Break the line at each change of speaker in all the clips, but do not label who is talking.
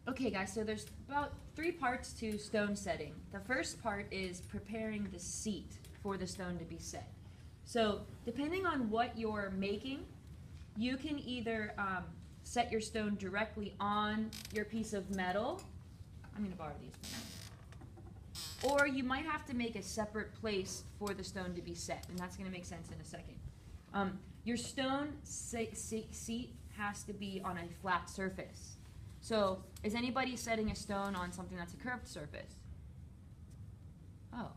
Okay guys, so there's about 3 parts to stone setting. The first part is preparing the seat for the stone to be set. So depending on what you're making, you can either set your stone directly on your piece of metal. I'm going to borrow these. Or you might have to make a separate place for the stone to be set, and that's going to make sense in a second. Your stone seat has to be on a flat surface. So, is anybody setting a stone on something that's a curved surface? Oh,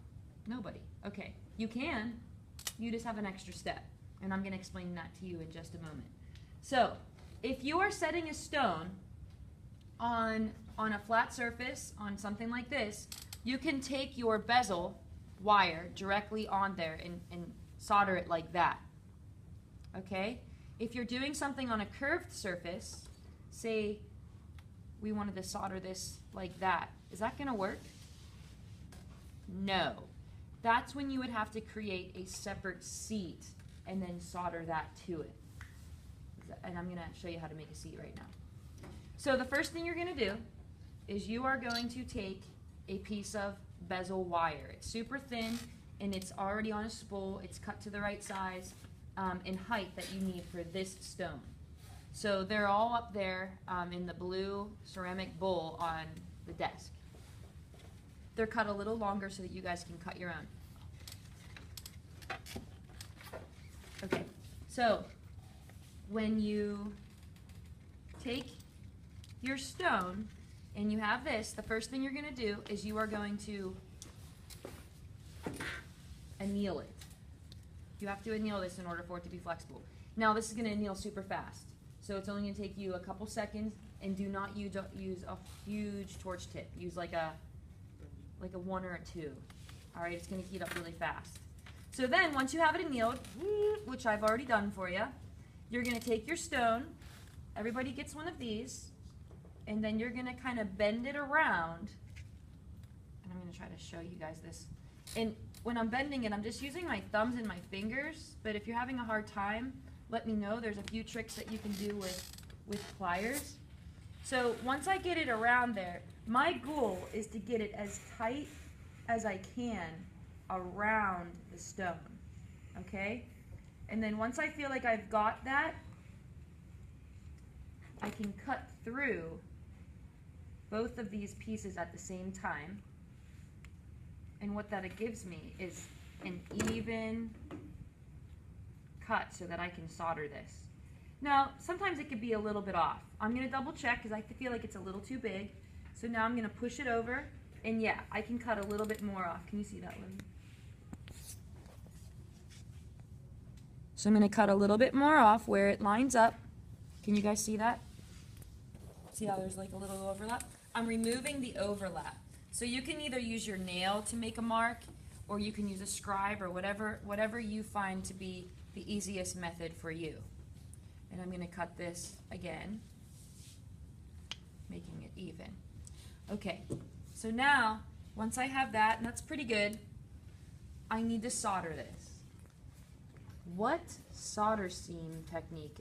nobody. Okay, you can. You just have an extra step, and I'm going to explain that to you in just a moment. So, if you are setting a stone on a flat surface, on something like this, you can take your bezel wire directly on there and solder it like that. Okay? If you're doing something on a curved surface, say we wanted to solder this like that, is that going to work? No. That's when you would have to create a separate seat and then solder that to it. And I'm going to show you how to make a seat right now. So the first thing you're going to do is you are going to take a piece of bezel wire. It's super thin and it's already on a spool. It's cut to the right size and height that you need for this stone. So they're all up there in the blue ceramic bowl on the desk. They're cut a little longer so that you guys can cut your own. Okay, so when you take your stone and you have this, the first thing you're going to do is you are going to anneal it. You have to anneal this in order for it to be flexible. Now this is going to anneal super fast, so it's only going to take you a couple seconds, and do not use a huge torch tip. Use like a 1 or a 2. Alright, it's going to heat up really fast. So then once you have it annealed, which I've already done for you, you're going to take your stone, everybody gets one of these, and then you're going to kind of bend it around, and I'm going to try to show you guys this. And when I'm bending it, I'm just using my thumbs and my fingers, but if you're having a hard time, let me know. There's a few tricks that you can do with pliers. So once I get it around there, my goal is to get it as tight as I can around the stone, okay? And then once I feel like I've got that, I can cut through both of these pieces at the same time. And what that gives me is an even cut so that I can solder this. Now, sometimes it could be a little bit off. I'm going to double check because I feel like it's a little too big. So now I'm going to push it over, and yeah, I can cut a little bit more off. Can you see that one? So I'm going to cut a little bit more off where it lines up. Can you guys see that? See how there's like a little overlap? I'm removing the overlap. So you can either use your nail to make a mark, or you can use a scribe, or whatever you find to be the easiest method for you. And I'm going to cut this again, making it even. Okay, so now, once I have that, and that's pretty good, I need to solder this. What solder seam technique